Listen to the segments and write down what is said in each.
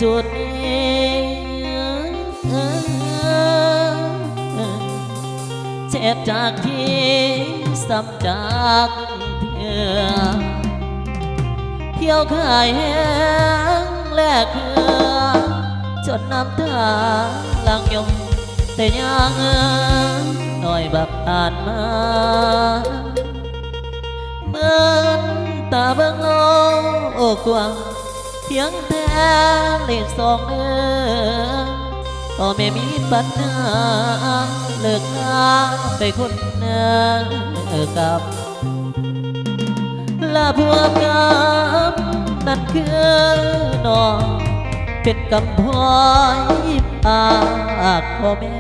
จุดนี้เจ็บจากที่ซ้ำจากเธอเที่ยวขายแห้งแลกเคือจนน้ำตาหลังยมแต่ยังหน่อยบักอ่านมาเหมือนตาเบิ่งโลกกว้างเพียงแต่เลขสองพ่อแม่มีปัญหาเลิกงานไปคนเกับลาพวกกับนั่นคือน้องเป็นกำพร้อยปากพ่อแม่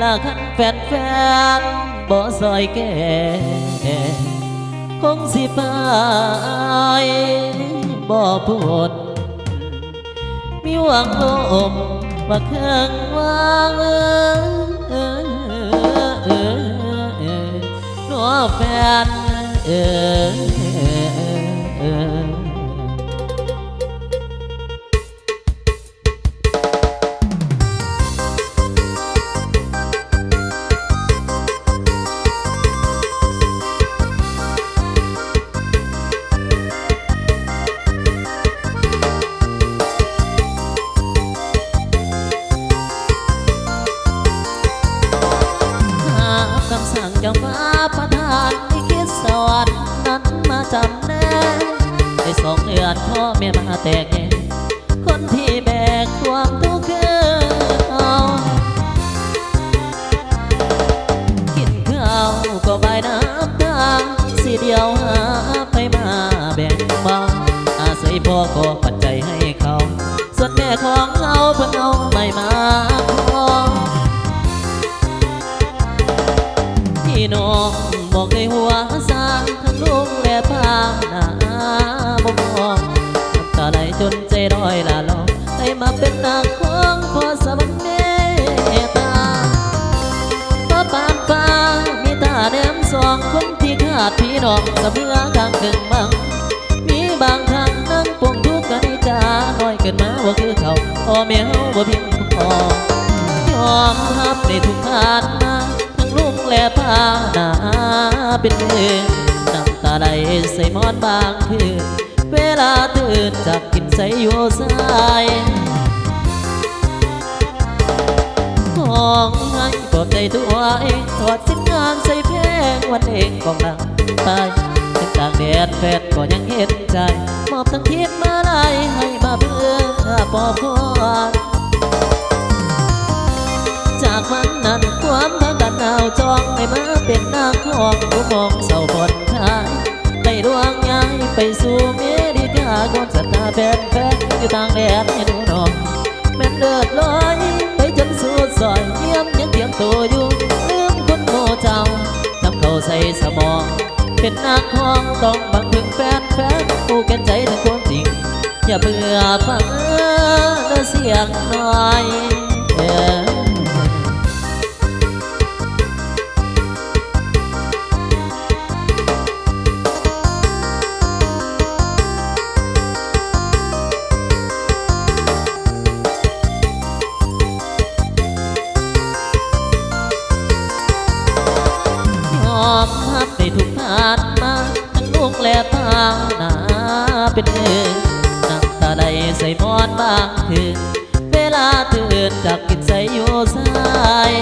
ลาคันแฟนบ่ซอยแก่คงสิไปบ่พูดมีหวังลมว่าเครื่องว่างหนัวแฟนคำสั่งเจ้าฟ้าประทานที่คิดสวรรค์นั้นมาจำแนกได้2 เดือนพ่อแม่มาแตกแยกคนที่แบกความทุกข์คือเอากินข้าวก็ใบน้ำตาสีเดียวหาไปมาแบ่งเบาอาศัยพ่อก็ปัจจัยให้เขาส่วนแม่ของเขาเพิ่งเอาไม่มาขอพี่น้องบอกในหัวสร้างทั้งลุงและป้าหน้าบ่มองน้ำตาไหลจนใจร้อยละลองได้มาเป็นนางของพ่อสวรรค์เมตตาป้าปานฟ้ามีตาแนม2 คนที่ขาดพี่น้องเสมอข้างหนึ่งบ้างมีบางครั้งนั่งปงทุกข์กันนิจาน้อยเกินมาว่าคือเขาพ่อแม่เฮาบ่เพียงพอยอมรับในทุกขาดมาลุงและพาหน้าเป็นเดือนน้ำตาไหลใส่หมอนบางคืนเวลาตื่นจากกินใส่อยู่สายของให้ปลอบใจตัวเองถอดสิ้นงานใส่เพลงวันเองกองหลังตายถึงต่างแดดแฟนก็ยังเห็นใจมอบทั้งทิพย์มาไล่ให้มาเพื่อปลอบพรจากวันนั้นความพักกันหนาวจองให้มาเป็นนางของผู้มองเศร้าผ่อนคลายได้ดวงย้ายไปสู่เมริกาคนศรัทธาแฟนอยู่ต่างแดนให้ดูน้องแม่นเลือดลอยไปจนสุดซอยเยี่ยมยังเตรียมตัวอยู่ลืมคนโง่เจ้าทำเข้าใส่สมองเป็นนักของต้องบังถึงแฟนผู้แก่นใจถึงความจริงอย่าเบื่อฟังเสียงน้อยรับในทุกผ่านมาทั้งลูกและตาหน้าเป็นเงินน้ำตาไหลใส่หมอนบางคืนเวลาตื่นจากกินใส่อยู่สาย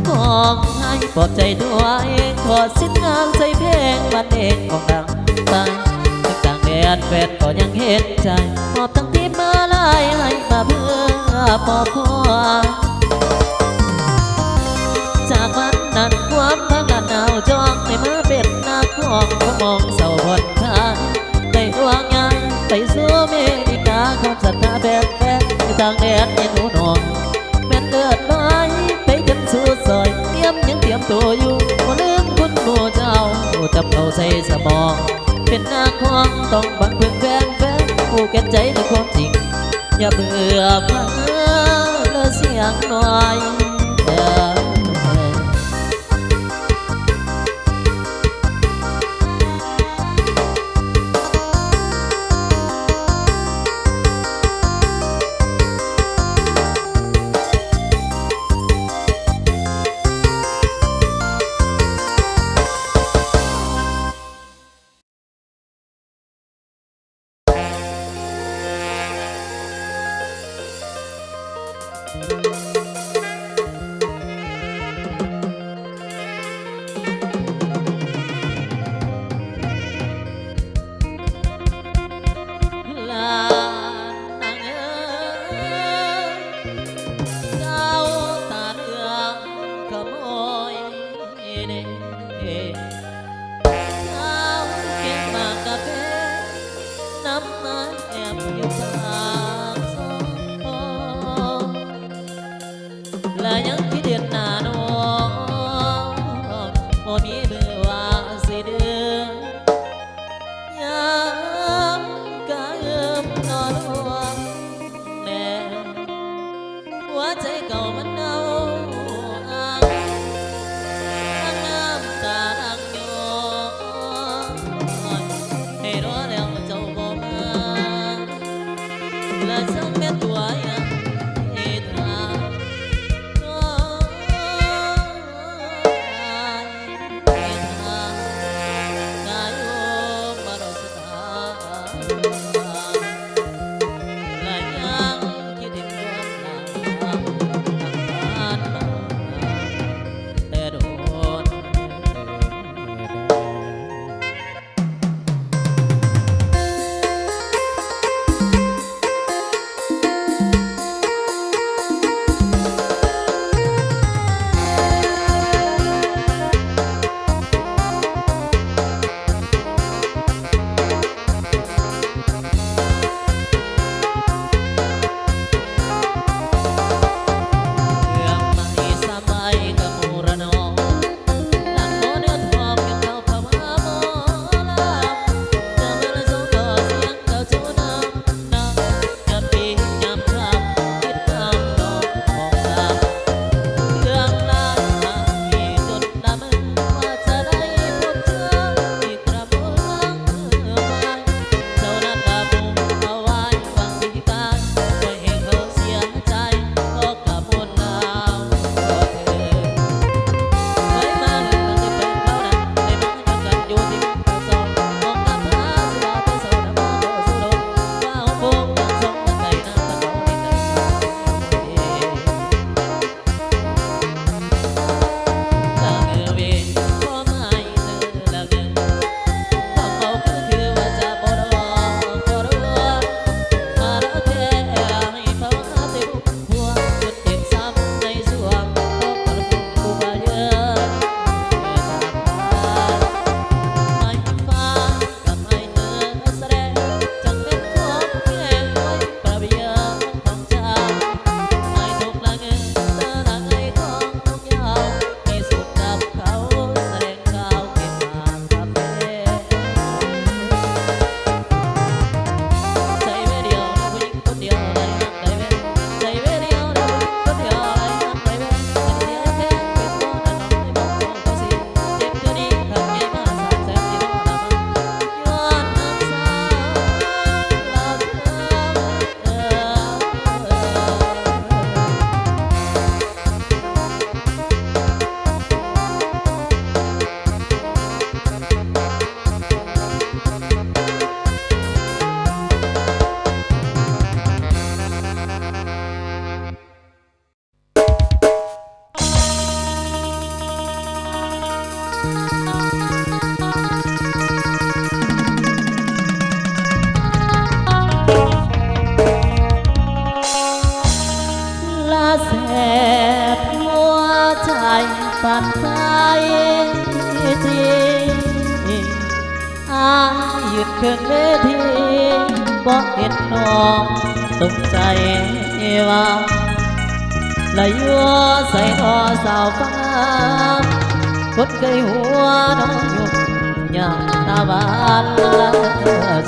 ของให้ปลอบใจตัวเองถอดสิ้นงานใส่เพลงวันเองของดังไปถึงต่างแดนแฟนก็ยังเห็นใจมอบทั้งทิพย์มาไล่ให้มาเพื่อปลอบคอจากวันนั้นความพักกันหนาวจองให้มาเป็นนักของผู้มองเศร้าผ่อนคลายได้ดวงย้ายไปสู่เมริกาคนศรัทธาแฟนที่ต่างแดนยังหนูนอนแม่นเลือดน้อยไปจนสุดซอยยังเตรียมตัวอยู่บ่ลืมคุณโมเจ้าจับเข้าใส่สมองเป็นนักของต้องบังเพิ่งแฟนผู้แก่นใจในความจริงอย่าเบื่อฟังเสียงน้อย ลานางเอ๋ยเจ้าตาเหลืองขโมยเด้เจ้าเก็บมากกะเฟน้ำมาแอบอยู่ปากซอยและยังคิดเดือนหน้าน้องบ่มีมือว่าสิเดือนยามกะเอิมนอนรวมแน่หัวใจเก่ามันเน่าอ้างน้ำตาดังย้อนให้รอแล้วเจ้าบ่มาและฉันแม่ตัวยังเหตุหาน้องเหตุหากายโยมารสตาและยังคิดถึงความหลังทางผ่านมาแต่โดน เครื่องไม้สมัยกะมูระนองหลังโมเดิร์นพอกกันเข้าพม่าหมอลำจะเมื่อสงต่อเสียงเจ้าชูน้ำน้ำยามปียามค่ำคิดคำนองของลำเครื่องลานมีจนดำมึงว่าจะได้พบเจออีกกระมูลลังไว้เจ้านั้นดาบุงเอาไว้ฟังวิธีการปล่อยให้เขาเสียใจก็กลับมนลาวก็เธอ เคยมาเรื่องที่เป็นเขานั้นได้มาอยู่กันอยู่ที่เขาสองมองตาพาสิว่าไปสอนมาโดสุดงว่าเอาพวกยังส่งกันใจน้ำตาโนในใจละเมื่อเวรพอไม่เจอละเมื่อต้องเอาคือว่าจะบ่รอก็รู้มาแล้วแท้ให้เขาหาติดหัวจุดเด็ดซ้ำในสวงก็กระพุ่งกูว่าเยอะ ไม่ฟ้ากับไม่เนื้อแสดงจังเป็นของแก่ไว้ประเบียงของเจ้าไม่ถูกละเงินเธอละไงของทุกยาวมีสุดกับเขาแสดงข่าวเก็บมาคาเฟ่ใจเวเดียวนะผู้หญิงคนเดียวไรยังได้เว้ใจเวเดียวนะผู้หญิงคนเดียวไรยังได้เว้เป็นเดียวแค่เป็นตัวนั้นน้องไม่บอกตัวเขาสิเจ็บตัวนี้ทำให้มาสามแสนที่น้องละมันย้อนน้ำสาวลาแสบหัวใจฝันใจจริงยืนขึ้นเวทีบอกเห็นน้องตกใจว่าละยัวใส่ทอสาวฟ้าคนเคยหัวน้องยุบยามตาบานละ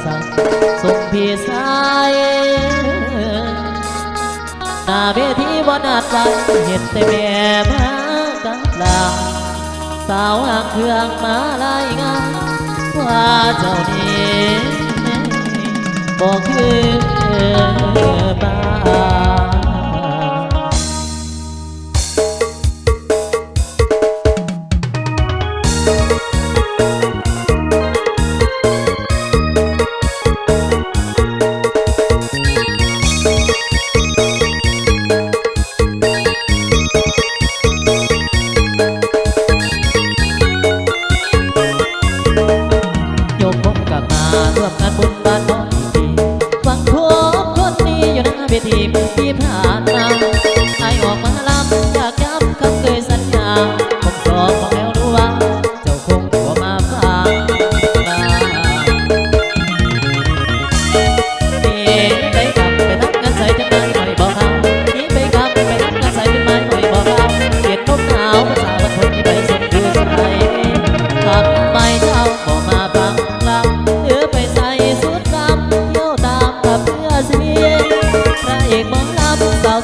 สั่งส่งพี่สายหน้าเวทีบ่นาดใจเห็นแต่แม่มากับลาสาวหางเครื่องมาลายงานว่าเจ้านี้บ่คือบ้า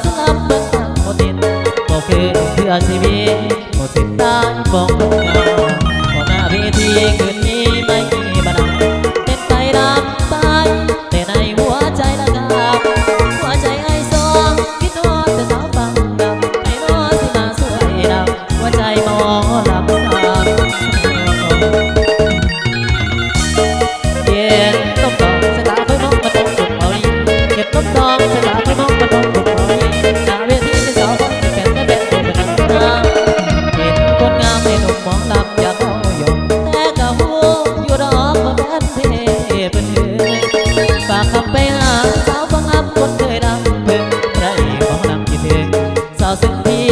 สลับเบิ่งทางบ่ติดบ่คือเพื่อชีวิตบ่สิ้นได้บ่งงาบ่หน้าเวทีคืนนี้ไม่มีบันไดเต้นไปรำไปแต่ในหัวใจละครับหัวใจไอ้สองคิดฮอดแต่สาวฟังดำไอ้น้อสิมาสวยดำหัวใจหมอลำสามเย็นต้มตองสตาร์ไปมองมาตรงจุดเอานี้เก็บต้มตองสตาร์ไปมองมาตรงจุดเอานี้หน้าเวทีเป็นสาวฟังแก่นแต่แบบตัวเป็นนักน้ำเห็นคนงามในหนุ่มมองลำอยากเอาหยกแต่กะหูอยู่ดอกว่าแม่นเทเป็นเหือฝากคำไปหาสาวฟังลำคนเคยดำเพิ่งได้มองลำคิดถึงสาวซึ่งที่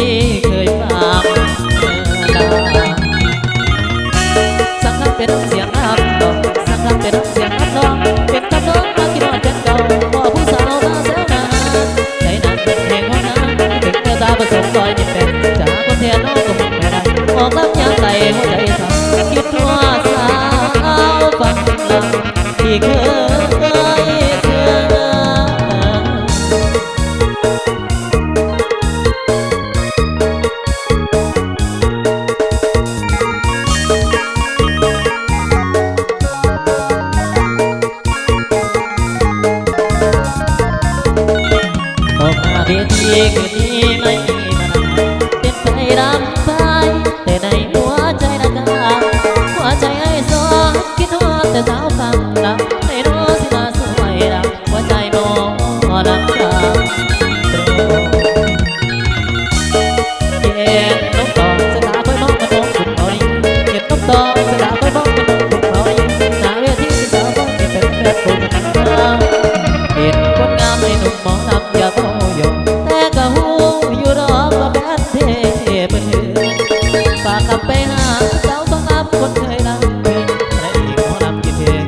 เคยฟังดาสังกัดเป็นเสียงอับดอกสังกัดเป็นเสียงอับน้องเป็นตำน้องมากินนอนเป็นเก่าพ่อผู้สาวมาแซวนาใจนั้นเป็นเพลงของน้ำถึงเมื่อตาผสมลอยยิ้มเป็นจากคนแทนน้องก็ไม่ได้ออกลำยางใจหัวใจสั่นคิดว่าสาวฟังลำที่เคยเชื่อออกมาเวทีคืนนี้ไม่มีมันเต้นไปรำไปแต่ในหัวใจละกาหัวใจไอ้สองคิดฮอดแต่สาวฟังลำในโน้สิมาสวยดำหัวใจหมอลำสามเย็นนกตองสตาไปมองมาตรงจุดเอานี้เก็บนกตองสตาไปมองมาตรงจุดเอานี้หน้าเวทีเป็นสาวฟังที่เป็นแฟนตัวเป็นนักน้ำเห็นคนงามในหนุ่มมองลำอยากเอาหยกแต่กะหูอยู่ดอกว่าแม่นเทเป็นเหือฝากกลับไปหาสาวฟังลำคนเคยลำเพิ่งได้หมอลำคิดถึง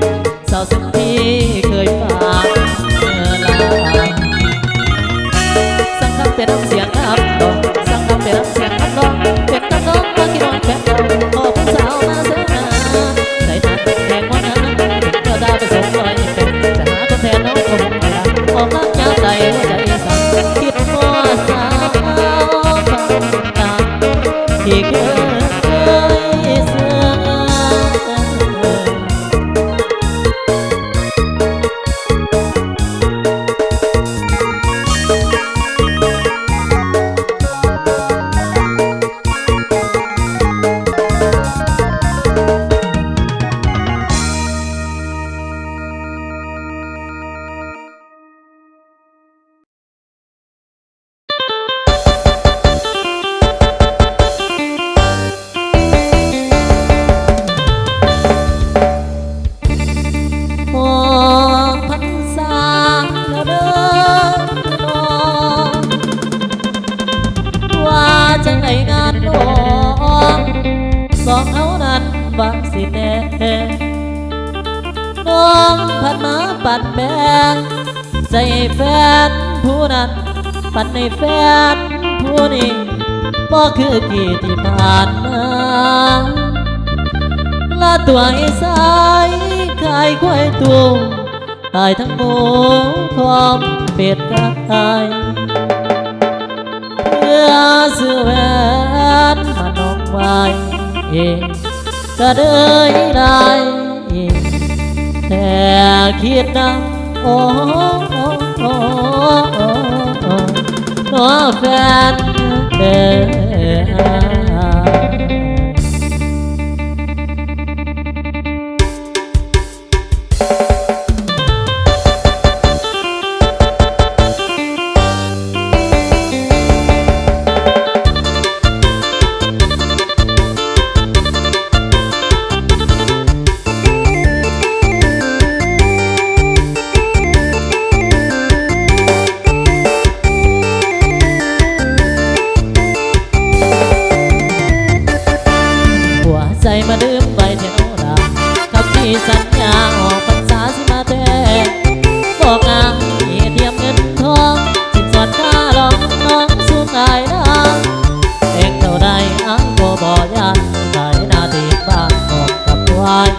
สาวซึ่งที่เคยฟังลาสังกัดเป็นน้ำเสียงอับดอกสังกัดเป็นน้ำเสียงอับดอกเป็นตำน้องมากินนอนแฟนเก่าพ่อผู้สาวมาเสนาใจนั้นเป็นแขกว่านั้นถึงเมื่อตาไปสมรอยยิ้มเป็นจะหาคนแทนน้องก็ไม่ได้ออกลักยาวใจหัวใจสั่นคิดว่าสาวฟังลำที่เคยเสื่อมองพันษาแล้วเดินน้องว่าจังไงงานน้องสองเอานั้นบางสิแน่น้องพันมาปัดแบงใจแฟนผู้นั้นปัดในแฟนผู้นี้บ่คือกี่ที่ผ่านมาลาตัวไอ้สายขายควายตัวตายทั้งหมูคอมเป็ดกายเพื่อซื้อแหวนมาน้องไว้เองก็เลยได้แต่คิดนะโอ้น้อแฟนมาดื่มไปเทโนดากับที่สัญญาออกพรรษาสิมาแท้บอกงามมีเทียมเงินทองสินสอดค่าลองน้องสู้ตายนะเองเท่าใดอ้างก็บ่ยานขายหน้าที่บ้านออกกับวาย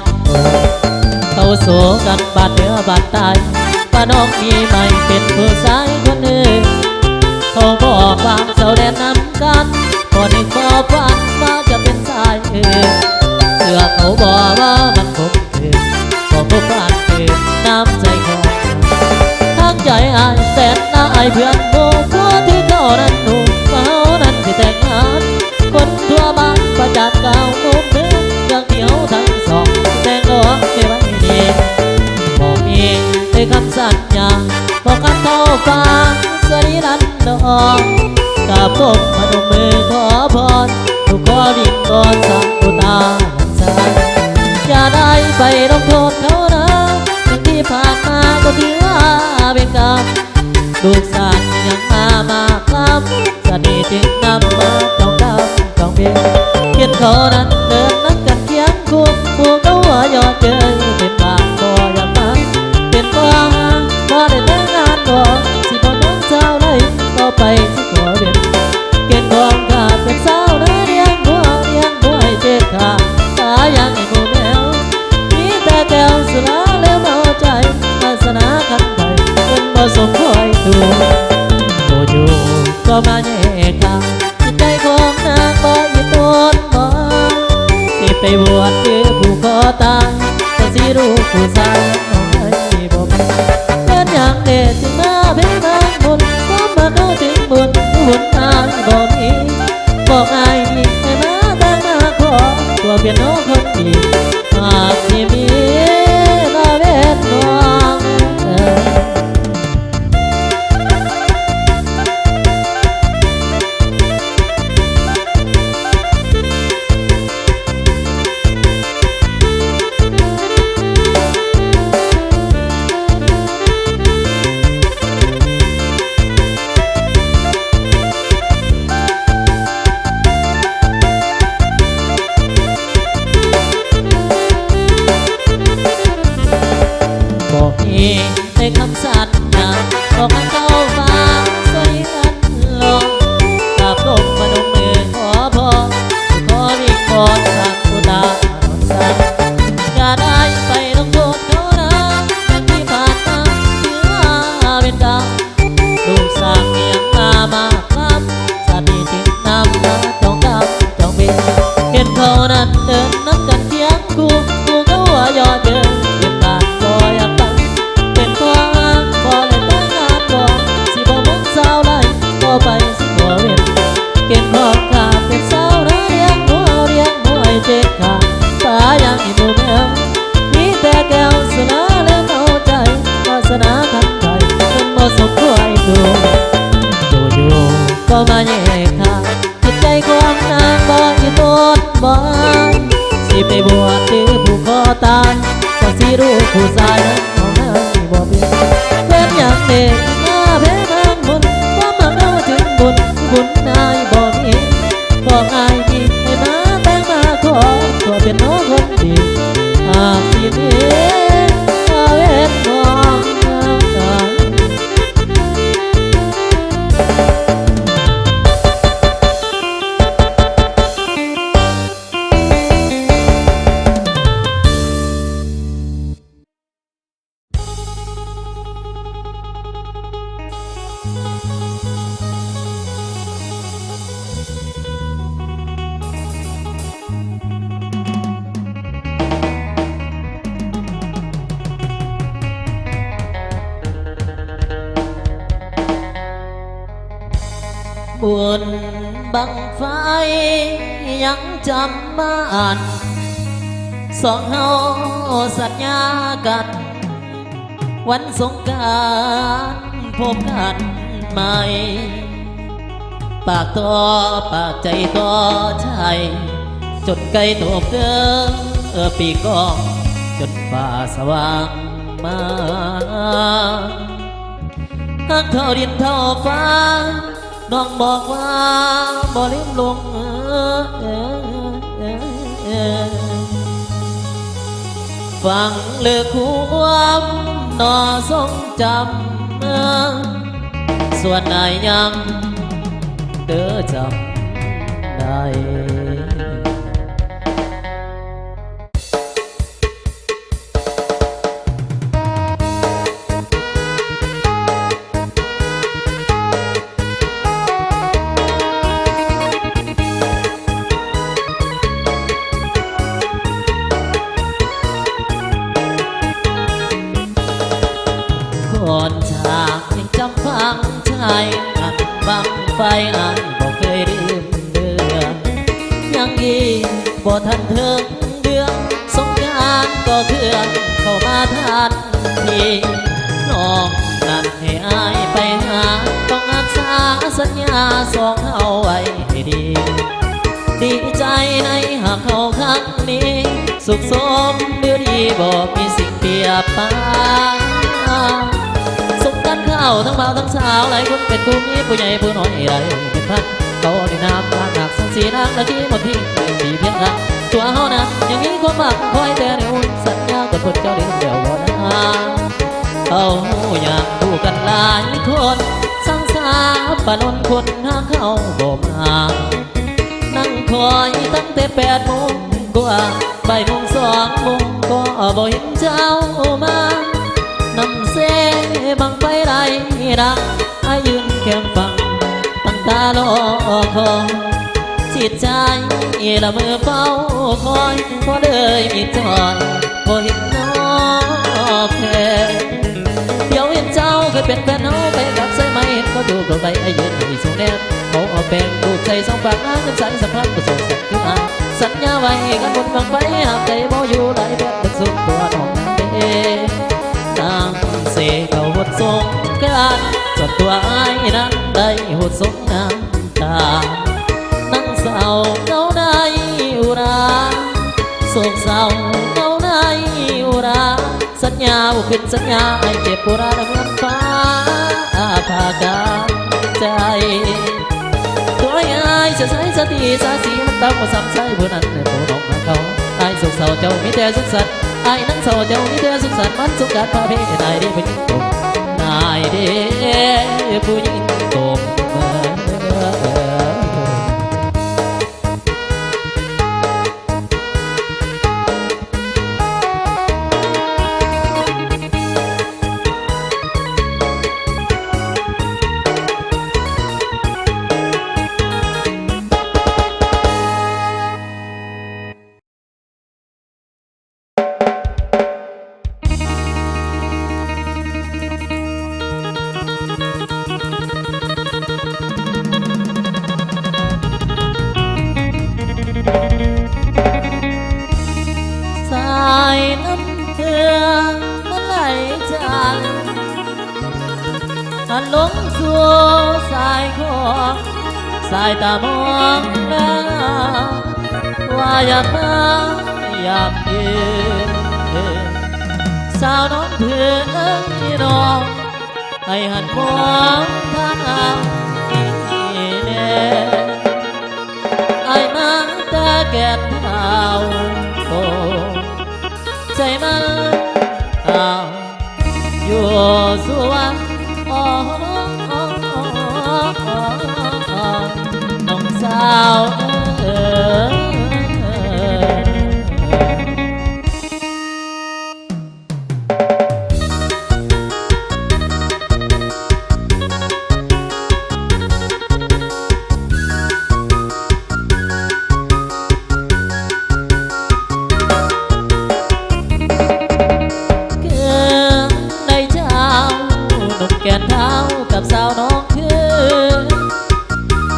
เขาสู้กันบาดเนื้อบาดตายป้าน้องมีใหม่เป็นผู้ชายคนหนึ่งเขา ความเศร้าแดนน้ำกันพอหนึ่งบ่ฝันว่าจะเป็นสายเอือเสือเขาบอกว่ามันคงคือบอกพบผ่านคือน้ำใจของทั้งใจอายแสนน่าอายเพื่อนโง่ผัวที่เขานั้นหนุ่มเขานั้นที่แต่งงานคนทั่วบ้านประจัดเก่าโน้มเนื้อเรื่องเดียวทั้งสองแต่งก็ไม่ไว้ดีบอกเองด้วยคำสัญญาบอกคำเท่าฟ้าสรีรันดรกับผมมาดมมือขอพรทุกข้อดิ้นก่อนสั่งอุตาสาอย่าได้ไปลงโทษเขานะสิ่งที่ผ่านมาก็ถือว่าเป็นกรรมลูกสานยังมาครับสนิทจึงนำมาต้องดำต้องเบี้ยเขียนเขานั้นเดินนักกันเคียงคู่ผู้เขาว่ายอดเจอเป็นบางบ่อยากมาเป็นบ่ได้แต่งงานบ่สิบ่น้องเจ้าเลยต่อไปสิขอเบ็ดเก่งกองขาดเป็นสาวนะเลี้ยงบัวให้เจ็ดขาตายังให้หมูแมวมีแต่แก้วสุราแล้วเมาใจวาสนาคันไปเป็นบ่สมคอยดูโตอยู่ก็มาแย่ข้างจิตใจของนางบ่ยึดต้นบ่สิไปบวชคือผู้ขอตายก็สิรู้ผู้สายน้องให้บ่เป็นอย่างเด็ดจึงมาเพ่งทางบนก็มาเข้าถึงบุญทางบ่มีบอกอายนี่ให้มาแต่มาขอตัวเป็นน้องคนดีหากที่มีนาเวทน้องในคำสัตย์นะบอกให้เข้าฟ้าสวยกันลงกับลมมาดมมือขอพรขอวิงวอนทางผู้ตาสันอย่าได้ไปลงโทษเขานะอย่างที่ผ่านมาถือว่าเป็นกรรมลูกสาวเมียงมาครับสามีจึงนำมาต้องดำต้องเป็นเห็นเขานั้นเดินนับกันเคียงคู่เขาว่ายอดเยินเป็นบาดบ่อยากตั้งเป็นตัวบ่เลยตั้งงานบ่สิบ่มุนสาวไรก็ไปสิบ่เว้นเก็บของขาดเป็นสาวนะเลี้ยงหัวให้เจ็บขาดตายังอีหมูแมวมีแต่แก้วสุราแล้วเมาใจวาสนาคันใจเป็นบ่สมควรดูอยู่ก็มาแย่ขาดจิตใจของนางบ่อยู่ต้นบ่สิไปบวชหรือผู้ขอตายก็สิรู้ผู้ชายนั้นของนางบ่เป็นอย่างเด็กมาแพ้ทางบุญความมาเข้าถึงบุญนายบ่มีบอกอายดีให้มาแต่งมาขอตัวเป็นน้องคนดีหากสิมีอาเวทน้องบุญบังไฟยังจำบ้านสองเฮาสัญญากันวันสงกรานต์พบกันใหม่ปากต่อปากใจต่อใจจนไกลตกเดินปีกองจนฟ้าสว่างมาหากเท่าดินเท่าฟ้าน้องบอกว่าบ่ลืมลงฟังเลือความนอทรงจำส่วนนายยังเด้อจำได้ เ อายบอกเคยลืมเดือยังดีบ่ทันถึงเดือนสงกรานต์ก็เคลื่อนเข้ามาทันทีน้องนั่นให้อายไปหาต้องรักษาสัญญาสองเอาไว้ให้ดีดีใจในหากเขาครั้งนี้สุขสมหรือดีบอกมีสิ่งเปรียบปานสมกันเข้าทั้งบ่าวทั้งสาวหลายคนเป็นผู้มีผู้ใหญ่ผู้น้อยใดเป็นพันเขาในน้ำตาหนักสังสีนางและที่หมดทิ้งสีเพียงรักตัวเฮานั้นยังมีความหวังคอยแต่ในอุ่นสัญญากับคนเจ้าดินเดียวบ่นาเอาอยากดูกันหลายคนสังสาปะลนคนหาเขาบ่มานั่งคอยตั้งแต่8 โมงกว่าบ่ายโมง2 โมงก็บ่เห็นเจ้ามานำเสบังไฟไรดังอายืนแคมฟังตั้งตารอคอยจิตใจละมือเฝ้าคอยพอเลยมีจอยพอเห็นน้องแพ้เดี๋ยวเห็นเจ้าเคยเป็นแฟนน้องไปกับใส่ไหมเขาดูกระใบอายืนให้ส่งแนบเขาเอาแป้งดูใจสองปากน้ำกันใส่สักพักก็ส่งสักขึ้นมาสัญญาไว้กันบนบังไฟหากใจบ่อยู่หลายแบบเป็นสุดตัวน้องนั้นเองนางเสกเขาหดสงกันจนตัวอ้ายนั้นได้หดสงน้ำตานั่งเศร้าเงาในอุราโศกเศร้าเงาในอุราสัญญาบุเป็นสัญญาให้เจ็บปวดเหมือนฟ้าผ่ากลางใจตัวอ้ายจะใช้สติสาสีมันต้องมาซ้ำใช้ผู้นั้นในผู้น้องมาเขาอ้ายโศกเศร้าเจ้ามีแต่สุขสันต์อ้ายนั่งเศร้าเจ้ามีแต่สุขสันต์มันสุขการพาเพนายดีผู้หญิงตกนายดีผู้หญิงตกสายน้ำเทืองมันไหลจากหันลงสู่สายของสายตามองแล้วว่าอยากมาอยากเห็นสาวน้องเพื่อนน้องให้หันมองทางนี้แน่ไอ้มาตาแก่นเท้าโตใจมันอยู่สวงน้องสาวแก่นเท้ากับสาวน้องคือ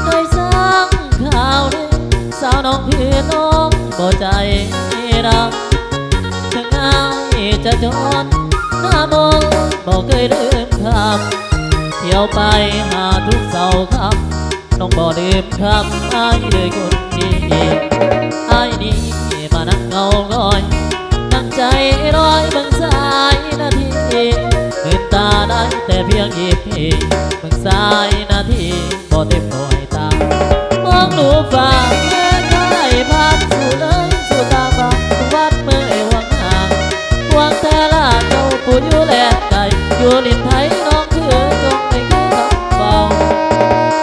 เคยสร้างข่าวเลยสาวน้องคือน้องบ่ใจรักถึงง่ายจะจนหน้ามองบ่เคยลืมคำเที่ยวไปหาทุกเสาร์ค่ำน้องบ่ลืมคำอ้ายเลยคนดีอ้ายนี้มานั่งเงาง่อยนั่งใจร้อยเบิ่งสายนาทีลืมตาได้แต่เพียง20 เบิ่งสายนาทีบ่เต็มหน่วยตามองดูฟ้าเมื่อใกล้ผ่านสู่เลยสู่ตาฟ้าทุกวัดเมื่อหวังห่างหวังแต่ละเจ้าผู้อยู่แลไกลอยู่ลินไทยน้องคือจงไม่เคยคำเบา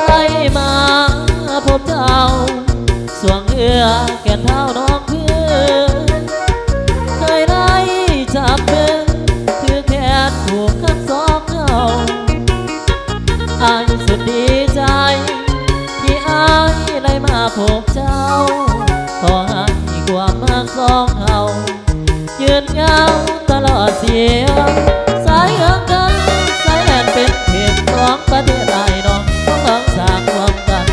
ไล่มาพบเจ้าสวงเอื้อแก่นเท้าน้องคือเคยได้จับมือคือแค่ถูกขับสองเขาอายสุดดีใจที่อายได้มาพบเจ้าขอให้ความรักสองเขายืนยาวตลอดเสียงสายเอื้อกันสายแลนเป็นเพียงของประเทศไทยน้องต้องรักษาความกัน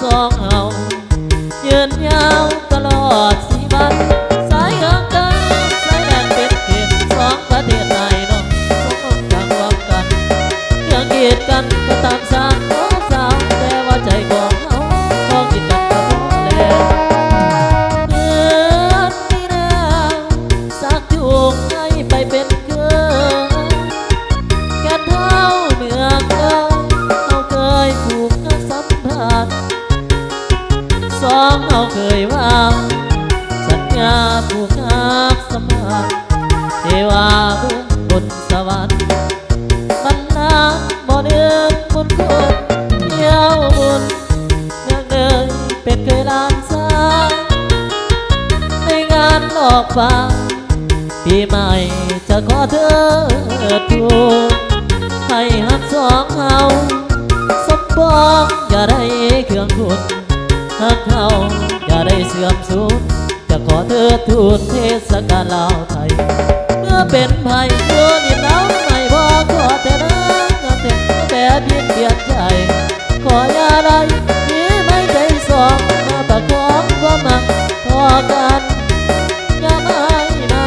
สองเฮายืนยาวตลอด4 วันสายเอิงกันสายแดนเป็นเขตสองประเทศไทยน้องคงต่างหวังกันเรื่องกีดกันก็ตามสร้างน้องสาวแต่ว่าใจของเฮาพอกินกันก็พอแล้วเดือนนี้แล้วสักถูกให้ไปเป็นเกินแก่เท่าเมืองเก่าเราเคยผูกกันสัมพันธ์สองเราเคยวางสัญญาผูกหักสัมพันธ์เทวาเบื้องบนสวรรค์บรรณาบ่เดือนบุญคนเที่ยวบุญเมืองเดินเป็นเคยลานสายในงานหลอกฟ้าปีใหม่จะขอเธอทูลให้หักสองเฮาสมปองอย่าได้เครื่องคุณหักเขาอย่าได้เสื่อมสูญจะขอเธอทูลเทศกาลลาวไทยเมื่อเป็นไผ่ตัวนี่เราไม่พอขอแต่น้ำแต่แต่เพียงเปลี่ยนใจขออย่าได้มีไม่ใจสองมาประกอบความมักพอกันอย่าไม่นา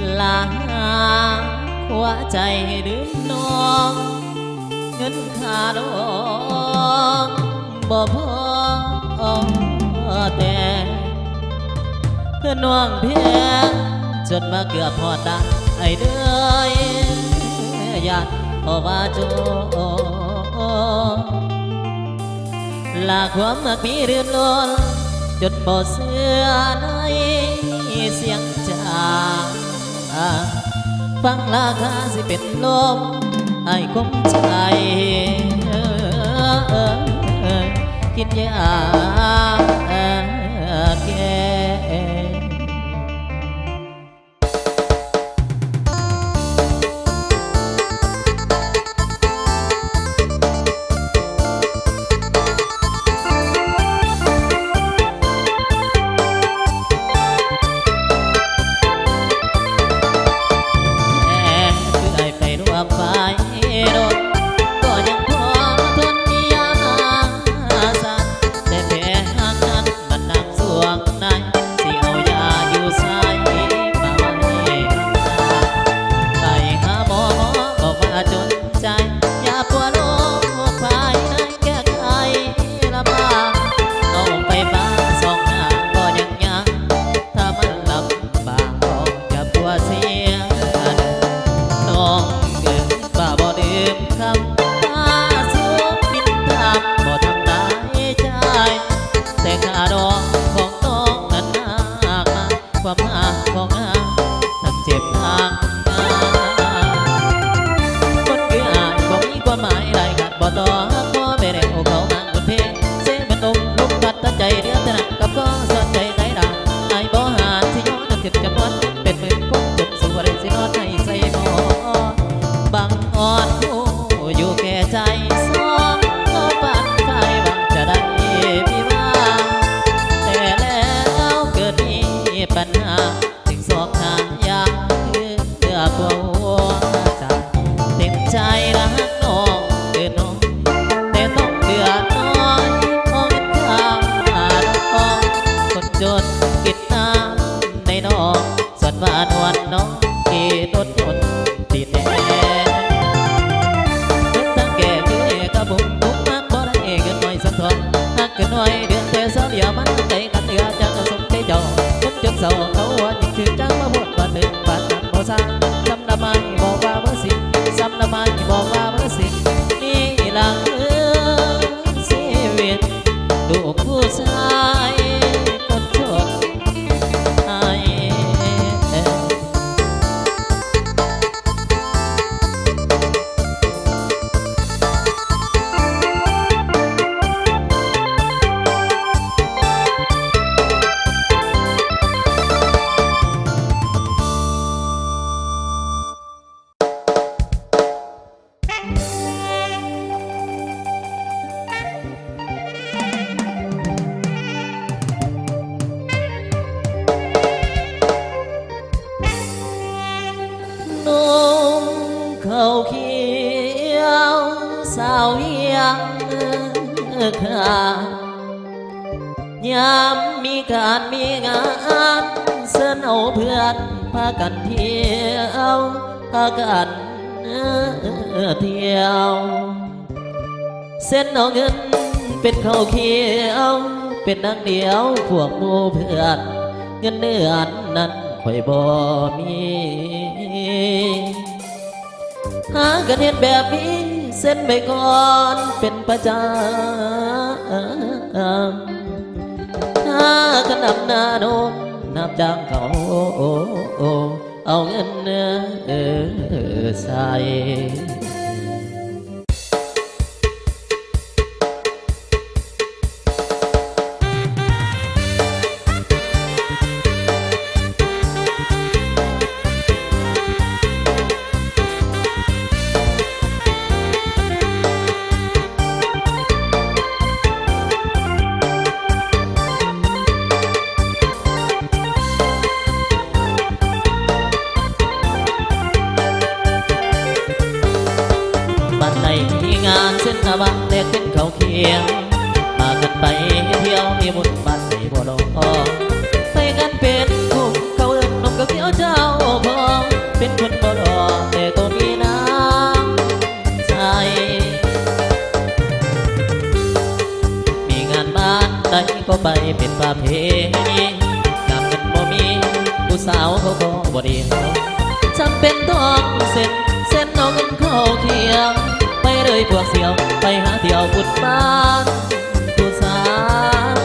น ลาหัวใจให้ลืมน้องเงินค่าดอกบ่พอแต่เพื่อนน้องเพียงจนมาเกือบพอดได้ไอ้เด้อยากเพราะว่าโจลาความมักมีเรือนล้นจนบ่เสื่อในเสียงจากฟังราคาสิเป็นลมไอ้คงใจกินยาแก้ เขาเขียวสาวเฮียงขายามมีการมีงานเสนเอาเพื่อนพากันเที่ยวพากันเที่ยวเส้นเอาเงินเป็นข้าวเขียวเป็นนางเดียวพวกหมู่เพื่อนเงินเดือนนั้นค่อยบ่มีหากันเห็นแบบนี้เส้นไปก่อนเป็นประจำหากันนำหน้าโน้มนับจ้างเขาเอาเงินใส่ บ้านใดมีงานเส้นตะวันแลกเป็นเขาเคียงพากันไปเที่ยวมีบุญบ้านไหนบ่ดอกไปกันเป็นกลุ่มเขาเอิ้นนมกับเขียวเจ้าพอเป็นคนบ่ดอกแต่ตัวมีน้ำใจมีงานบ้านใดก็ไปเป็นประเพณีกลับกันบ่มีผู้สาวเขาก็บ่ดีจำเป็นต้องเส้นเอาเงินเข้าเคียงไปเลยพวกเสี่ยวไปหาเที่ยวบุญบ้านผู้สาว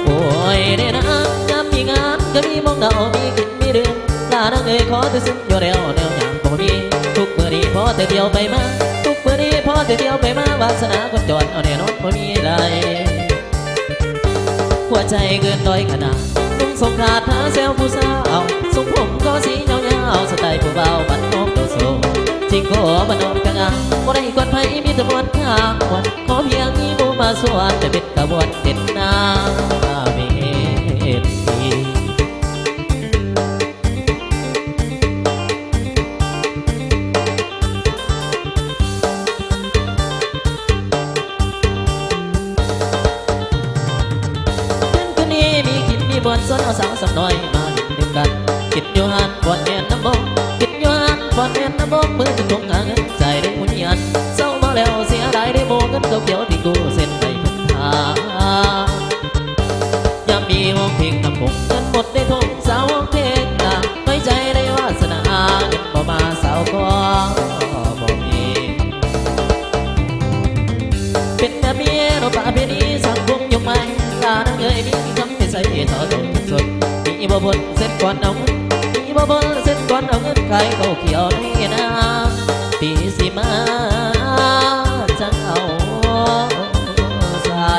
โอ้ยเด้นะยามมีงานก็มีมองเดามีกินมีดื่มลานังเอ้ยขอแต่ซึ้งอยู่แล้วแนวอย่างบ่มีทุกมื้อนี้พอแต่เที่ยวไปมาทุกมื้อนี้พอแต่เที่ยวไปมาวาสนาคนจนเอาแน่นอนบ่มีได้หัวใจเกินร้อยขนาดนุ่งสงขาดหาแซวผู้สาวทรงผมก็สีเงาสไตล์ผู้เบาบัดนมโตโซจริงก็บัดนมกะงาบ่ได้กวนไผมีแต่มวนข้างวันขอเพียงมีหมู่มาสวนแต่เป็นกระบวนเด็ดนาเมตตีบวนสนเอาสาวสักหน่อยมาดึงกันคิดอยู่หันบอนแอนน้ำบงคิดอยู่หันบอนแอนน้ำบงมือจะทวงหาเงินใจได้หุ่นยันเศร้ามาแล้วเสียดายได้โมเงินเขียวที่กูเส้นไปพึ่งพายามมีห้องเพลงน้ำคงเงินหมดได้ทงสาวห้องเพลงตาไม่ใจได้วาสนาเงินบ่มาสาวก็บ่มีเป็นแม่เมียเราป่าเพนีสังคมยกไม้ตานังเอ้ยมีคำใส่เท่าต้นสดมีบ่บนเส้นก่อนเอาเงินมีบ่บนเส้นก่อนเอาเงินใครเขาเขียวในน้ำปีสิมาจังเอาใส่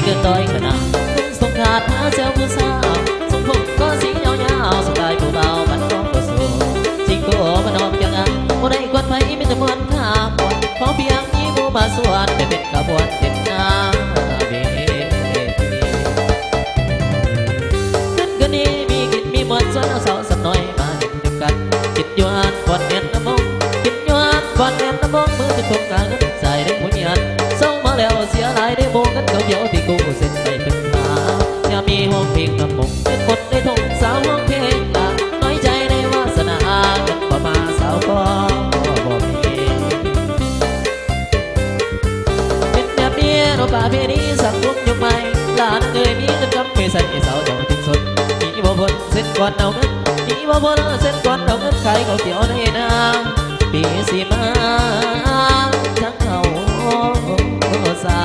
เกินต้อยขนาดสงขาดหาเซลผู้สาวสงผมก็สีเงาสไตล์ผู้เบาบันน้องก็สูจริงก็บันน้องจังอ่ะบ่ได้กวนไผมีแต่มวนข้าปวดขอเพียงมีหมู่มาสวนได้เป็นกระบวนเด็ดนาเวทีขึ้นกันนี้มีกินมีมวนสวนเอาสาวสักหน่อยมาเห็นดึงกันคิดอยู่หันก่อนแอนน้ำมงคิดอยู่หันก่อนแอนน้ำมงมือจะทวงกลางเงินใส่ได้หุ่นยันเศร้ามาแล้วเสียหลายได้โมกันเขียวที่กูเส้นไปเป็นทางอย่ามีห้องเพลงกับผมเป็นบทในทงสาวห้องเพลงตาน้อยใจในวาสนาเงินบ่มาสาวก็บ่มีเป็นแบบนี้เราป่าเพนี้สังคมยกไม้ลานังเอ้ยมีเงินกำไม่ใส่สาวเจ้าทิ้งสดมีบ่บนเส้นก่อนเอาเงินมีบ่บนเส้นก่อนเอาเงินใครเขาเขียวในน้ำปีสิมาจังเอาใส่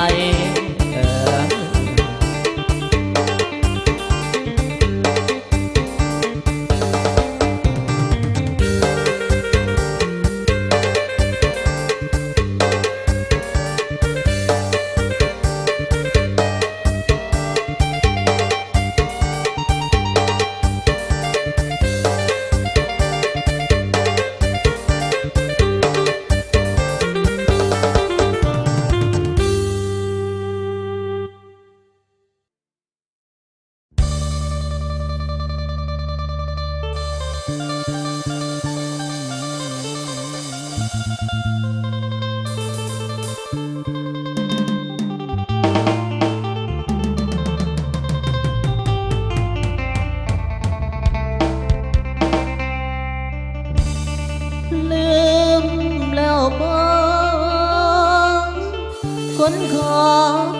ขอ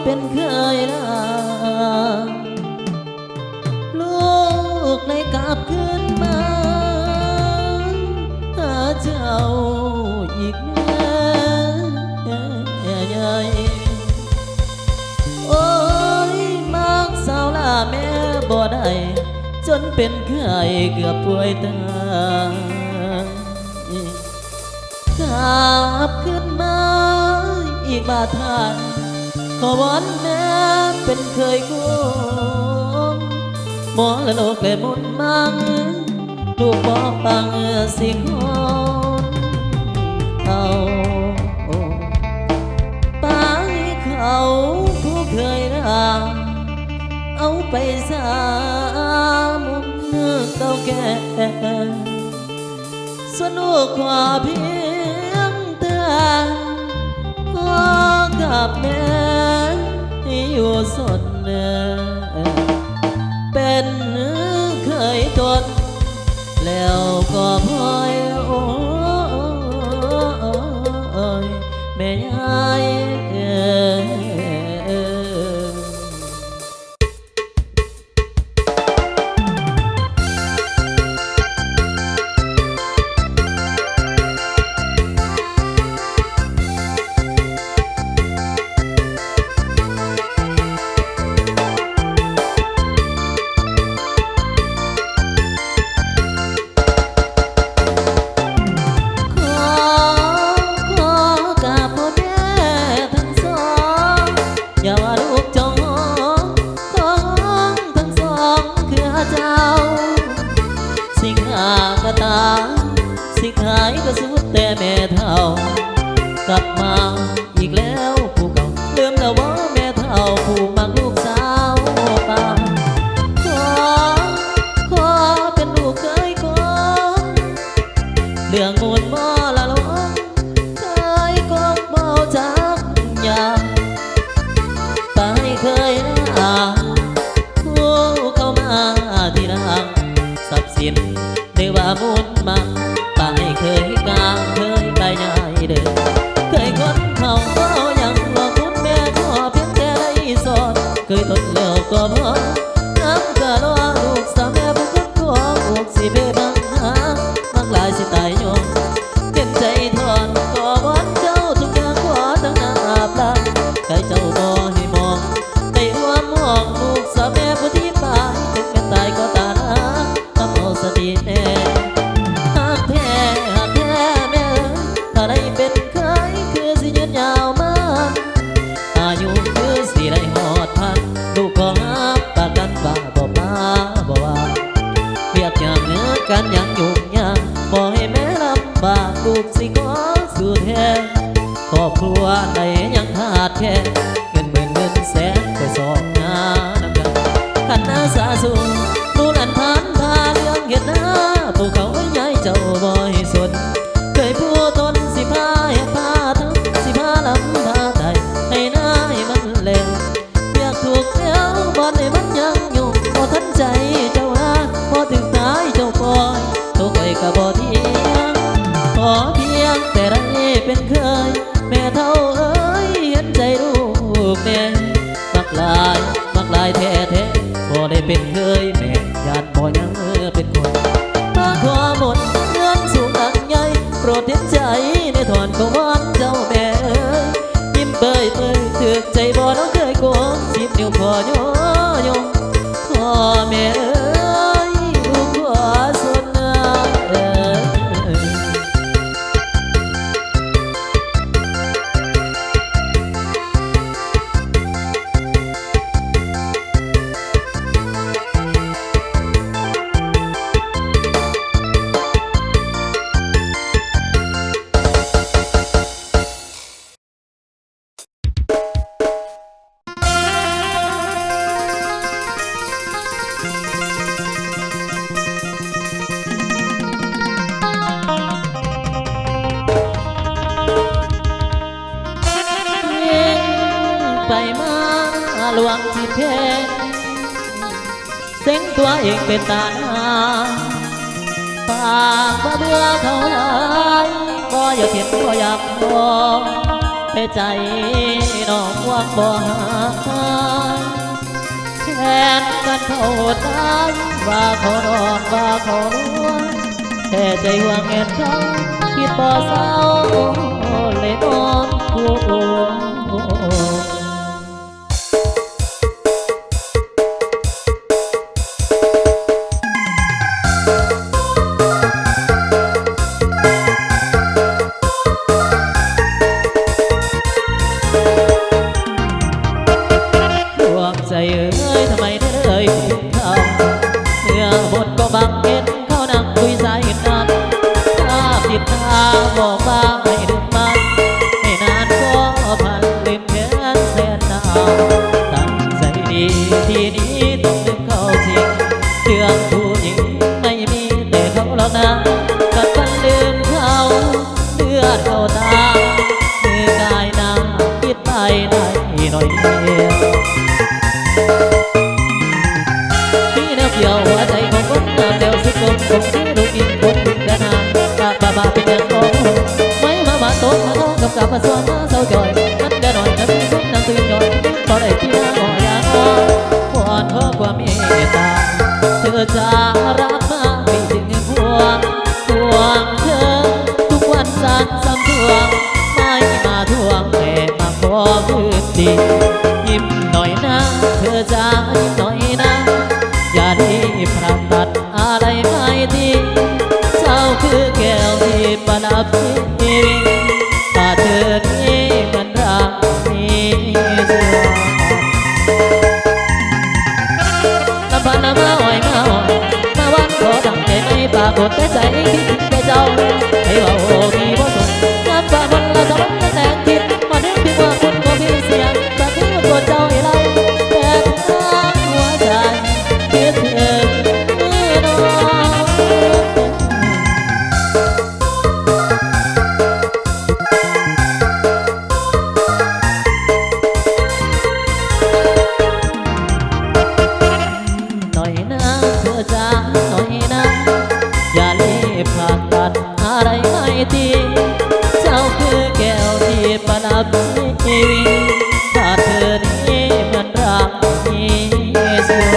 เป็นเคยลาลูกเลยกลับคืนมาหาเจ้าอีกแน่ใหญ่โอ้ยมักสาวลาแม่บ่ได้จนเป็นไข้เกือบป่วยตายกลับขึ้นมาอีกบาทานขอวอนแม่เป็นเคยกู้มองและโลกเลยมุนมังลูกบอกฟังสิคนเอาไปเขาผู้เคยรักเอาไปสามุนเก่าแก่ส่วนลูกขอเพียงเตือนพ่อกับแม่อยู่สนเป็นเคยทนแล้วก็พลอยโอ้ยแม่ยายสิขายก็สุดแต่แม่เท่ากลับมาอีกแล้วผู้เก่าลืมแล้วว่าแม่เท่าผู้มักลูกสาวป่าขอเป็นลูกเคยก่อนเรื่องมูลบ่ละลงเคยก็เมาจากยามไปเคยนะผู้เข้ามาทีหลังทรัพย์สินได้ว่ามูลมาเคยกลางเคยไปใหญ่เดินเคยคนเขาก็ยังหลอกคุณแม่ขอเพียงแต่ได้สอนเคยทนแล้วก็พอน้ำกะรอลูกสาวแม่บุกขอลูกสิเพ่บังหาบังลายสิตายยงเห็นใจทอนขอวอนเจ้าทุกอย่างขอทั้งน้ำอาบล้างใครเจ้าบ่ให้มองในหัวมองลูกสาวแม่ผู้ที่ตายถึงแม้ตายก็ตาละทำเอาสติแน่ได้เป็นเคยคือสิยืนยาวมาอายุคือสิได้หอดพันลูกขอหับปากกันว่าบ่มาบ่ว่าเรียกอย่างเนื้อกันอย่างยุ่งยากบ่ให้แม่ลำบากลูกสิขอสู้แทนครอบครัวใดยังขาดแค่เงินหมื่นเงินแสนไปสองงานำกันขันอาสาสูงรู้นันผ่านพาเรื่องเหตุหน้าผู้เขาย้ายเจ้าบ่ให้สนเคยพูดต้นสิพาเหตุพาทั้งสิพาลำพาไทยให้หน้าให้มันแหลงอยากถูกแล้วบ่ให้มันยังอยู่บ่ทันใจเจ้าหาบ่ถึงตายเจ้าปล่อยตัวไปก็บ่เที่ยงขอเพียงแต่ได้เป็นเคยแม่เท่าเอ้ยเห็นใจลูกแน่มักลายแท้บ่ได้เป็นเคยแม่ญาติบ่ยังเป็นคนมาขอหมดเงินสูงอันใหญ่โปรดเห็นใจในถอนของวันเจ้าแม่ยิ้มเปยถึกใจบ่น้องเคยโกงสิบนิ้วพอโยพ่อแม่ลูกขอสนไปมาหลวงที่เพงเส้งตัวเองเป็นตาหน้าปากบ่เบื่อเขาหลายบ่อยากเห็นบ่อยากมอง ให้ใจน้องวางบ่หายแทนกันเขาตายว่าเขาดอกว่าเขาล้วนแค่ใจห่วงเงินเขาคิดบ่เศร้าเลยนอนผู้ใจเอ้ยทำไมได้เลยผิดเขาเมื่อบทก็บังเห็นเขานั่งคุยสายน้ำภาพติดตาบอกว่าไม่ดึงมันไม่นานก็พันลืมแค้นแสนหนาวตั้งใจดีทีนี้ต้องลืมเขาจริงเรื่องผู้หญิงไม่มีแต่เขาหรอกนะกัดฟันลืมเขาเลือดเข้าตามือกายหน้าคิดไปได้หน่อยเดียวที่แนวเกี่ยวหัวใจของคนงามเดวสุดกลมคงที่ลูกอินคนถึงกระนานบาเป็นอย่างโง่ไม่มาโต๊ะมาโต๊ะกับมาสวนมาเศร้าจอยมันเดินหน่อยจะมีคนนั่งตื่นจอยพอได้ที่หน้าหอยาอ่อนวอนขอความเมตตาเธอจะรักมาไม่ถึงห่วงเธอทุกวันสั่งซ้ำทวงไม่มาทวงแต่มาขอคืนดียิ้มหน่อยนะเธอจะยิ้มหน่อยนะอย่าได้พระตัดอะไรไม่ดีเจ้าคือแก้วที่ประดับชีวิตถ้าเธอนี้มันรักมีเชื่อลำพันมาอ่อยมาวันขอดังใจไม่ปรากฏแต่ใจคิดแต่เจ้าให้ว่าโอ้พี่บ่สนน้ำตามันละสองละแต่คิดมานึกถึงว่าคุณก็มีเสียงแต่ที่ว่าตัวเจ้าให้ไรแต่ทางหัวใจคิดถึงหน่อยนะเธอจ้าหน่อยนะอย่ารีบผ่าตัดอะไรไม่ดีเจ้าคือแก้วที่ประดับชีวิตถ้าเธอนี้มันรักมีเชื่อ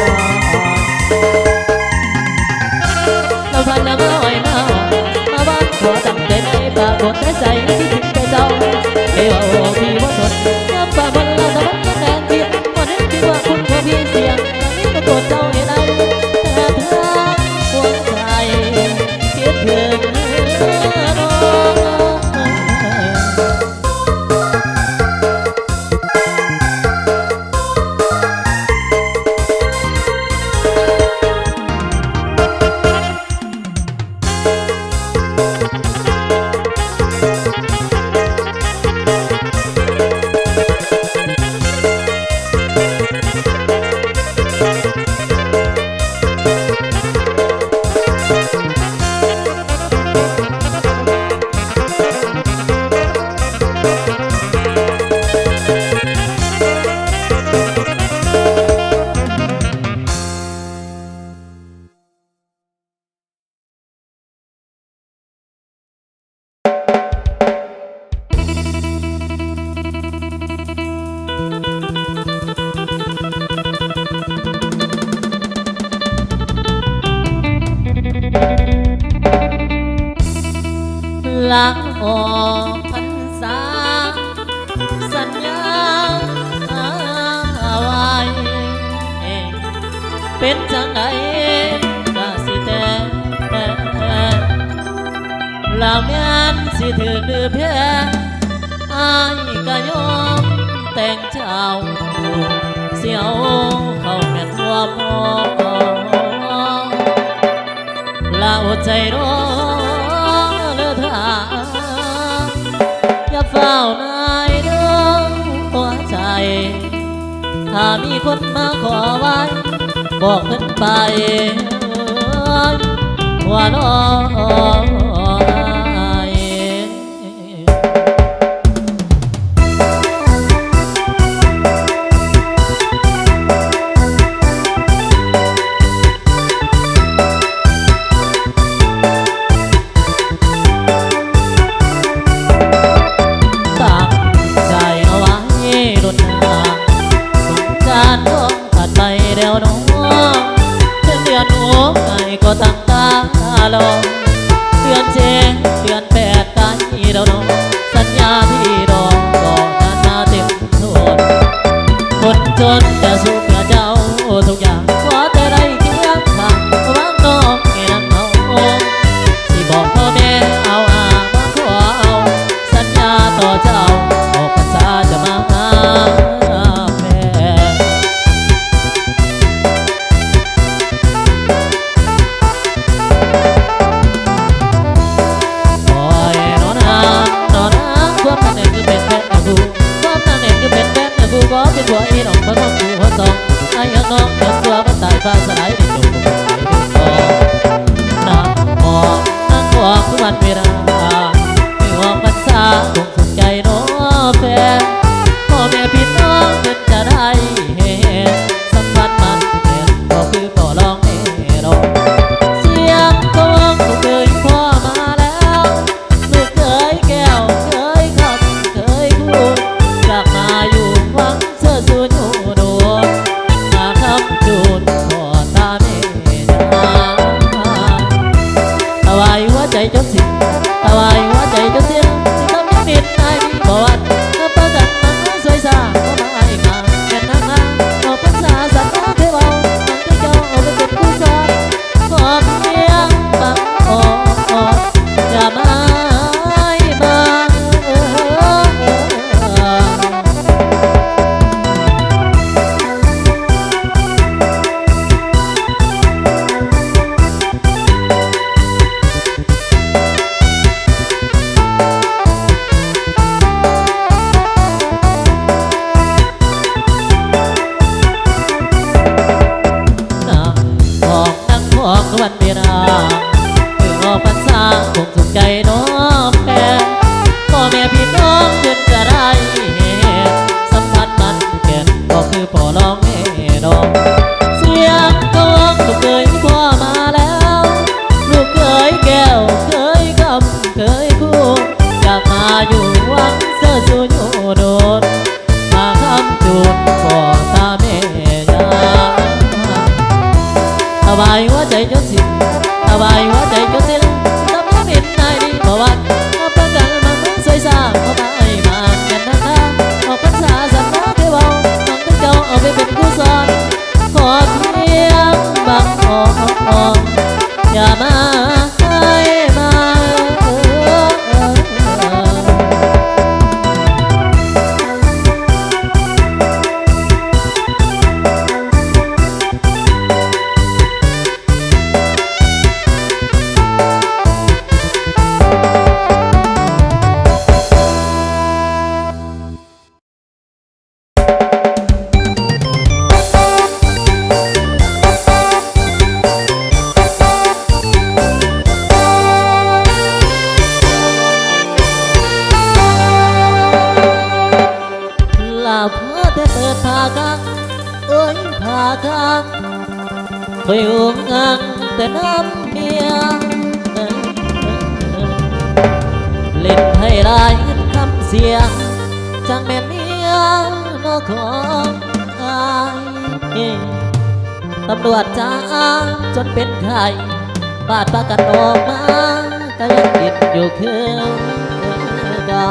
เราพันมาอ่อยมาบ้านขอตั้งใจไม่ปรากฏแต่ใจที่ถึงแต่เจ้าเอ้ว่าโอ้พี่ว่าสนน้ำตามันละสะบัดละแตงเพียงวันนี้ที่ว่าคุณก็พี่เสียงตอนนี้ก็โกรธเจ้าให้ได้แต่เธอหัวใจคิดถึงน้ลาออกพรรษาสัญญาไว้เป็นจังไงก็สิแต่ลาแม่นสิถือดื้อแพ้อายก็ยอมแต่งเจ้าเสียวเข้าแม่นหัวพอลาอดใจรออย่าเฝ้านายเด้อหัวใจถ้ามีคนมาขอไว้บอกขึ้นไปว่าน้องตั้งใจ จนจะสู้เพื่อเจ้าทุกอย่างขอแต่ได้เคียงข้างวางน้องให้นั่งเอาสิบอกพ่อแม่เอาอามาขอเอาสัญญาต่อเจ้าออกพรรษาจะมาหาแม่โอ้ยนอนนางความนั่นเองคือเป็นแฟนกับกูความนั่นเองคือเป็นแฟนกับกูก็เป็นผัวอีน้องเพราะน้องกูหัวซองไอ้ยังน้องเดินตัวมันตายฟ้าสลายในจงกูน้ำมองนั่งมองทุกวันเวลาไม่ห่วงพรรษาคงสุขใจน้องแฟนพ่อแม่พี่น้องเพิ่นจะได้เห็นสัมพันธ์มันแน่ก็คือพ่อร้องให้ร้องเสียงของกูเคยพ่อมาแล้วลูกเคยแก้วเคยคำเคยพูดกลับมาอยู่หวังเสื้อสูญอยู่โดนมาคำจูนพ่อตาแม่จ้าตะวายหัวใจจนสิ้นตะวายหัวใจจนสิ้นที่ทำยังนิดนายมีประวัติก็ประกันมันสวยสาก็มาไอ้มาแค่นั่งนั่งออกพรรษาสัตว์เคยเบามันก็เจ้าเอาไปเป็นผู้สอนขอเพียงบังอย่ามาวันเวลาเพิ่งออกพรรษาคงสุขใจน้องแฟนพ่อแม่พี่น้องเพิ่นจะได้เห็นสัมพันธ์มันแก่นก็คือพ่อร้องแม่น้องเสียงของลูกเคยพ่อมาแล้วลูกเคยแก้วเคยคำเคยคู่อยากมาอยู่วังเสื้อสูญอยู่โดนมาคำจูนพ่อตาแม่ยาตะวายหัวใจจนสิ้นตะวายหัวใจจนสิ้นทำยังนิดนายดีประวัติมาประกันมันสวยสาเข้ามาไอ้มาแก่นนักนะออกพรรษาสัตว์น้องเคยเบาน้องทั้งเจ้าเอาไปเป็นผู้สอนขอเพียงบังอย่ามาให้มาคอยห่วงงังแต่น้ำเมียเล่นให้ลายคำเสียงจังแม่เมียนอของอายตำรวจจ้าจนเป็นไข่บาดประกันออกมาก็ยังติดอยู่คือเก่า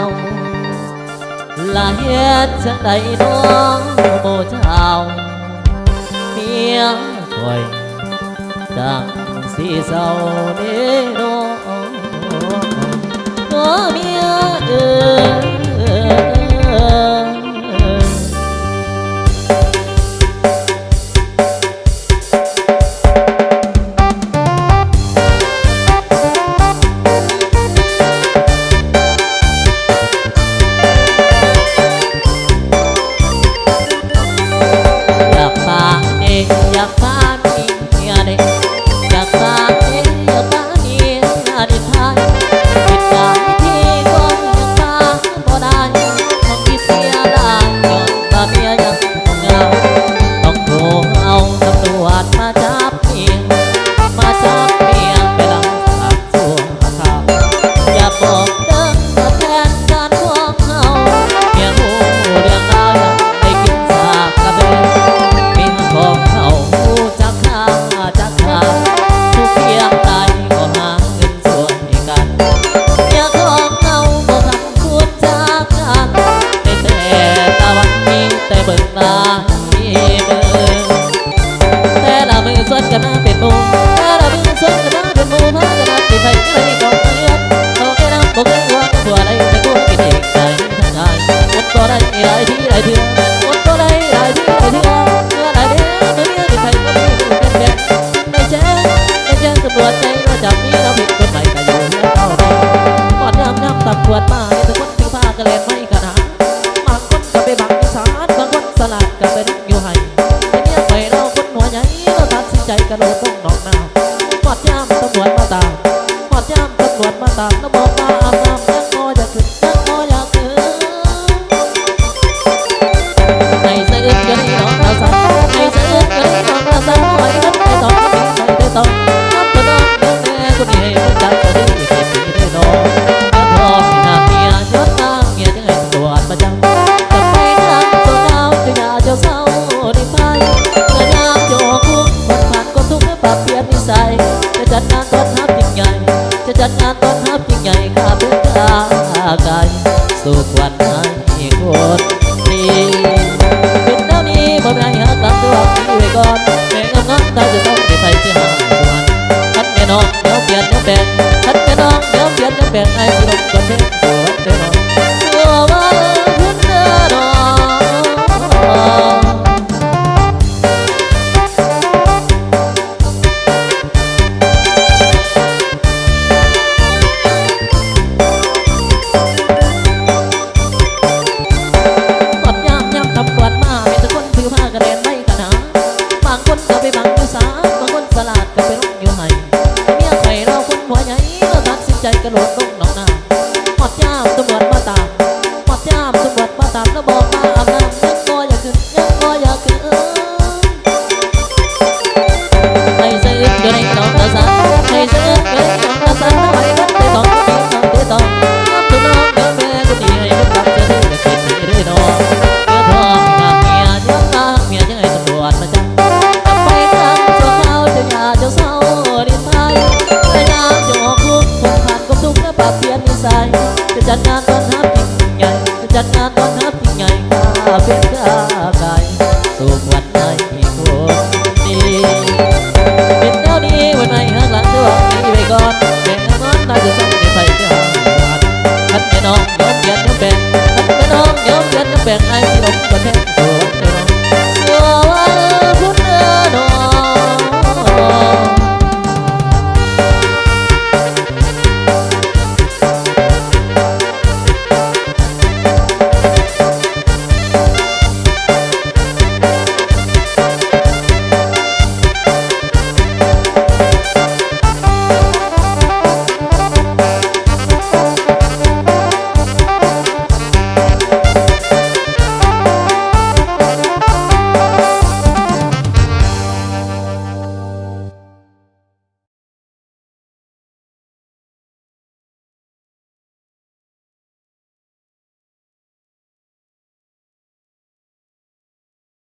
ลาเหตุจังใดน้องโมเจ้าเมียคอยดังสีเศร้าเด้อน้องก็เมียอยากฟังอยากฟังอยากฟังนี่นาดิทายปิดตาที่ก่อนอยากฟัง ขวดมาเนี่ยทุกคนถือผ้ากระเลนไม่กระหนาบางคนก็ไปบังอีสานบางคนสลัดก็ไปรักอยู่ไห้แต่เนี่ยไปเราคนหัวใหญ่เราตัดสินใจกระโดดลงหนองนาหอดยามตำรวจมาตามหอดยามตำรวจมาตามแล้วบอกว่าอาบน้ำยังงออยากขึ้นยังงออยากขึ้นให้เสื้อเกินน้องเราสั่นให้เสื้อเกินน้องเราสั่นหอยนับไปต่อไปต่อนับไปต่อเดินแม่คนนี้ให้ใจก็ดีเก็บดีได้น้องพอมีหน้าเมียยศตาเมียยังไงตำรวจประจำจะไปนั่งตัวดาวจะอย่าเจ้าเศร้าได้ไปเมื่อยามโยกุกคนผ่านก็ทุกข์และปรับเปลี่ยนนิสัยจะจัดงานต้อนรับยิ่งใหญ่จะจัดงานต้อนรับยิ่งใหญ่ข้าเพื่อข้าไกลสู่ควันให้คนดีเป็นเท่านี้บ่ได้หากลับตัวพี่ไว้ก่อนแม่งามๆถ้าจะต้องได้ไปที่หาสวรรค์คันแม่น้องเดี๋ยวเปลี่ยนเดี๋ยวแปลงคันแม่น้องเดี๋ยวเปลี่ยนเดี๋ยวแปลงไอ้สิลงก่อนเพลงสวนเด้อน้องสัวว่าพื้นเด้อน้องกดยามยามทำกวาดมามีแต่คนถือผ้ากระเด็นไม่ขนาบางคนก็ไปบังอยู่สาบางคนสลัดก็ไปลงอยู่ไห้เมียไข่เราคนหัวใหญ่เราตัดสินใจกระโดดลงหนองนาหอดยามตำรวจมาตามหอดยามตำรวจมาตามแล้วบอกมาอาบน้ำยังก็อยากขึ้นยังก็อยากขึ้นให้เสื้อเกินน้องเราสั่นให้เสื้อเกินน้อง